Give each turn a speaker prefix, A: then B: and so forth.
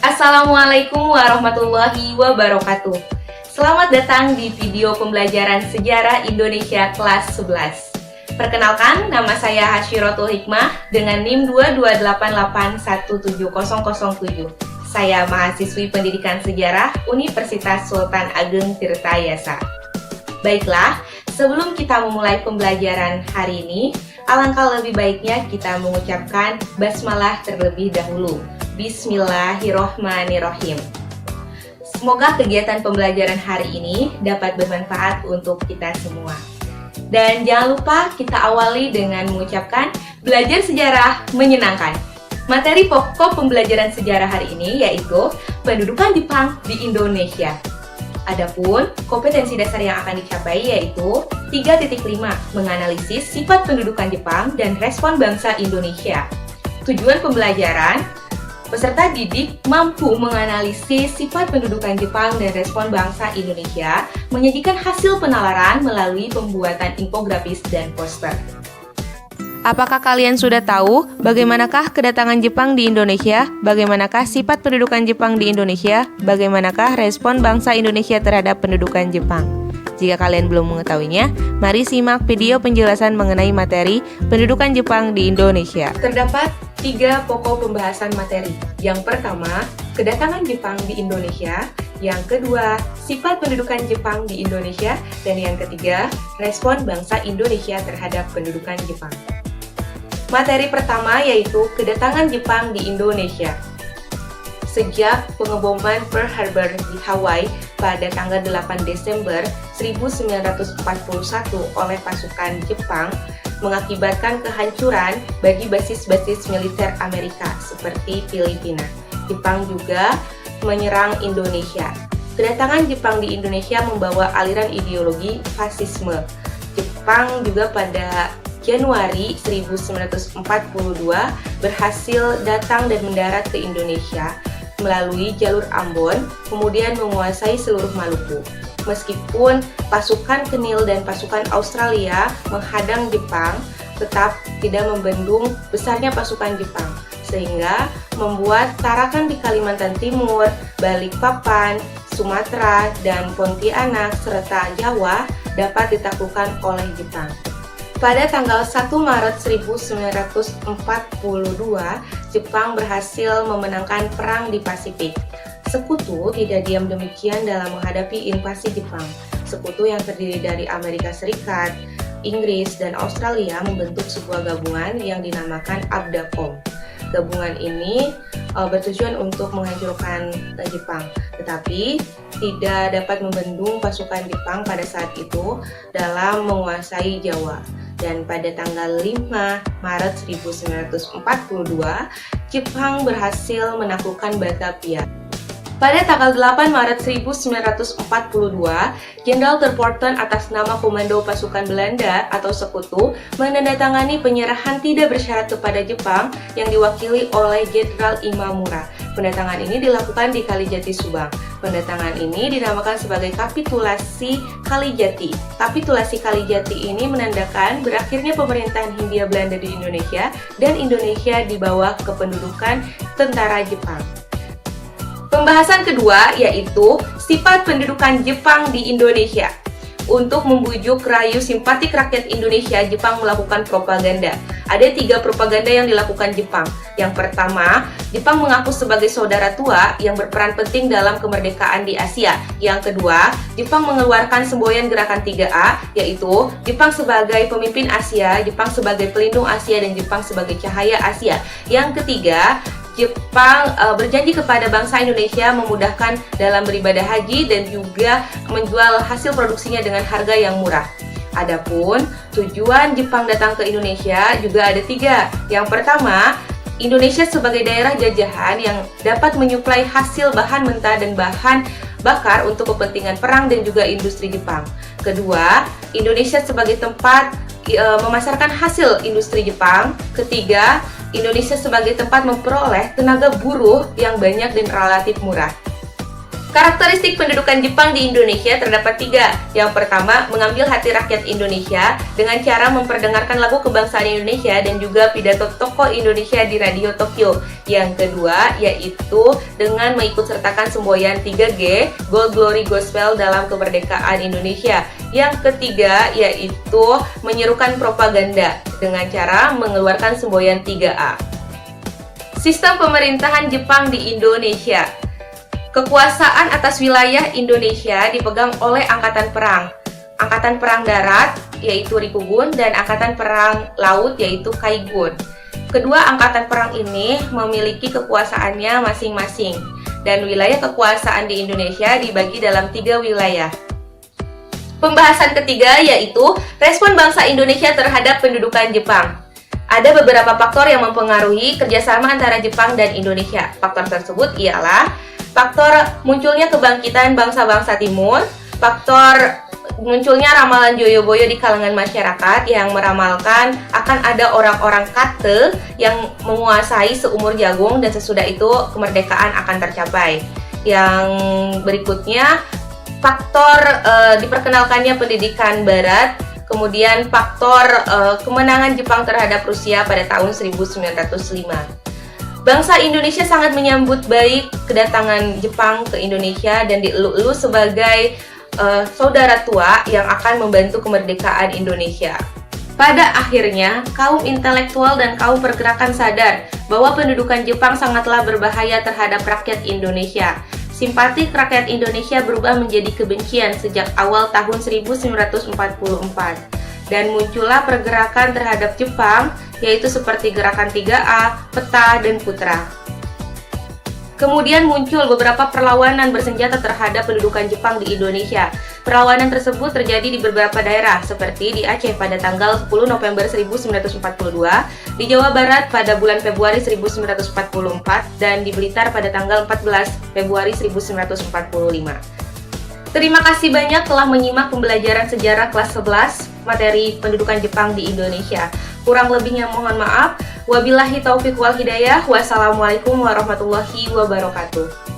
A: Assalamualaikum warahmatullahi wabarakatuh. Selamat datang di video pembelajaran sejarah Indonesia kelas 11. Perkenalkan, nama saya Hasyiratul Hikmah dengan NIM 228817007. Saya mahasiswi pendidikan sejarah Universitas Sultan Ageng Tirtayasa. Baiklah, sebelum kita memulai pembelajaran hari ini, alangkah lebih baiknya kita mengucapkan basmalah terlebih dahulu. Bismillahirrohmanirrohim. Semoga kegiatan pembelajaran hari ini dapat bermanfaat untuk kita semua. Dan jangan lupa kita awali dengan mengucapkan belajar sejarah menyenangkan. Materi pokok pembelajaran sejarah hari ini yaitu pendudukan Jepang di Indonesia. Adapun kompetensi dasar yang akan dicapai yaitu 3.5 menganalisis sifat pendudukan Jepang dan respon bangsa Indonesia. Tujuan pembelajaran, peserta didik mampu menganalisis sifat pendudukan Jepang dan respon bangsa Indonesia, menyajikan hasil penalaran melalui pembuatan infografis dan poster. Apakah kalian sudah tahu bagaimanakah kedatangan Jepang di Indonesia? Bagaimanakah sifat pendudukan Jepang di Indonesia? Bagaimanakah respon bangsa Indonesia terhadap pendudukan Jepang? Jika kalian belum mengetahuinya, mari simak video penjelasan mengenai materi pendudukan Jepang di Indonesia. Terdapat 3 pokok pembahasan materi. Yang pertama, kedatangan Jepang di Indonesia. Yang kedua, sifat pendudukan Jepang di Indonesia. Dan yang ketiga, respon bangsa Indonesia terhadap pendudukan Jepang. Materi pertama yaitu kedatangan Jepang di Indonesia. Sejak pengeboman Pearl Harbor di Hawaii pada tanggal 8 Desember 1941 oleh pasukan Jepang, mengakibatkan kehancuran bagi basis-basis militer Amerika seperti Filipina. Jepang juga menyerang Indonesia. Kedatangan Jepang di Indonesia membawa aliran ideologi fasisme. Jepang juga pada Januari 1942 berhasil datang dan mendarat ke Indonesia melalui jalur Ambon, kemudian menguasai seluruh Maluku. Meskipun pasukan Kenil dan pasukan Australia menghadang Jepang, tetap tidak membendung besarnya pasukan Jepang, sehingga membuat Tarakan di Kalimantan Timur, Balikpapan, Sumatera, dan Pontianak, serta Jawa dapat ditaklukkan oleh Jepang. Pada tanggal 1 Maret 1942, Jepang berhasil memenangkan perang di Pasifik. Sekutu tidak diam demikian dalam menghadapi invasi Jepang. Sekutu yang terdiri dari Amerika Serikat, Inggris, dan Australia membentuk sebuah gabungan yang dinamakan ABDACOM. Gabungan ini bertujuan untuk menghancurkan Jepang, tetapi tidak dapat membendung pasukan Jepang pada saat itu dalam menguasai Jawa. Dan pada tanggal 5 Maret 1942, Jepang berhasil menaklukkan Batavia. Pada tanggal 8 Maret 1942, Jenderal Terpoorten atas nama Komando Pasukan Belanda atau Sekutu menandatangani penyerahan tidak bersyarat kepada Jepang yang diwakili oleh Jenderal Imamura. Pendatangan ini dilakukan di Kalijati, Subang. Pendatangan ini dinamakan sebagai Kapitulasi Kalijati. Kapitulasi Kalijati ini menandakan berakhirnya pemerintahan Hindia Belanda di Indonesia dan Indonesia di bawah kependudukan tentara Jepang. Pembahasan kedua yaitu sifat pendudukan Jepang di Indonesia. Untuk membujuk rayu simpatik rakyat Indonesia, Jepang melakukan propaganda. Ada 3 propaganda yang dilakukan Jepang. Yang pertama, Jepang mengaku sebagai saudara tua yang berperan penting dalam kemerdekaan di Asia. Yang kedua, Jepang mengeluarkan semboyan gerakan 3A, yaitu Jepang sebagai pemimpin Asia, Jepang sebagai pelindung Asia, dan Jepang sebagai cahaya Asia. Yang ketiga, Jepang berjanji kepada bangsa Indonesia memudahkan dalam beribadah haji dan juga menjual hasil produksinya dengan harga yang murah. Adapun tujuan Jepang datang ke Indonesia juga ada 3. Yang pertama, Indonesia sebagai daerah jajahan yang dapat menyuplai hasil bahan mentah dan bahan bakar untuk kepentingan perang dan juga industri Jepang. Kedua, Indonesia sebagai tempat memasarkan hasil industri Jepang. Ketiga, Indonesia sebagai tempat memperoleh tenaga buruh yang banyak dan relatif murah. Karakteristik pendudukan Jepang di Indonesia terdapat 3. Yang pertama, mengambil hati rakyat Indonesia dengan cara memperdengarkan lagu kebangsaan Indonesia dan juga pidato tokoh Indonesia di Radio Tokyo. Yang kedua, yaitu dengan mengikut sertakan semboyan 3G, Gold Glory Gospel dalam kemerdekaan Indonesia. Yang ketiga, yaitu menyerukan propaganda dengan cara mengeluarkan semboyan 3A. Sistem pemerintahan Jepang di Indonesia. Kekuasaan atas wilayah Indonesia dipegang oleh Angkatan Perang. Angkatan Perang Darat, yaitu Rikugun, dan Angkatan Perang Laut, yaitu Kaigun. Kedua angkatan perang ini memiliki kekuasaannya masing-masing. Dan wilayah kekuasaan di Indonesia dibagi dalam 3 wilayah. Pembahasan ketiga yaitu respon bangsa Indonesia terhadap pendudukan Jepang. Ada beberapa faktor yang mempengaruhi kerjasama antara Jepang dan Indonesia. Faktor tersebut ialah faktor munculnya kebangkitan bangsa-bangsa timur, faktor munculnya ramalan Joyoboyo di kalangan masyarakat yang meramalkan akan ada orang-orang kate yang menguasai seumur jagung dan sesudah itu kemerdekaan akan tercapai. Yang berikutnya, faktor diperkenalkannya pendidikan barat, kemudian faktor kemenangan Jepang terhadap Rusia pada tahun 1905. Bangsa Indonesia sangat menyambut baik kedatangan Jepang ke Indonesia dan dieluk-eluk sebagai saudara tua yang akan membantu kemerdekaan Indonesia. Pada akhirnya, kaum intelektual dan kaum pergerakan sadar bahwa pendudukan Jepang sangatlah berbahaya terhadap rakyat Indonesia. Simpati rakyat Indonesia berubah menjadi kebencian sejak awal tahun 1944. Dan muncullah pergerakan terhadap Jepang, yaitu seperti gerakan 3A, Peta, dan Putra. Kemudian muncul beberapa perlawanan bersenjata terhadap pendudukan Jepang di Indonesia. Perlawanan tersebut terjadi di beberapa daerah, seperti di Aceh pada tanggal 10 November 1942, di Jawa Barat pada bulan Februari 1944, dan di Blitar pada tanggal 14 Februari 1945. Terima kasih banyak telah menyimak pembelajaran sejarah kelas 11 materi pendudukan Jepang di Indonesia. Kurang lebihnya mohon maaf. Wabillahi taufiq wal hidayah. Wassalamualaikum warahmatullahi wabarakatuh.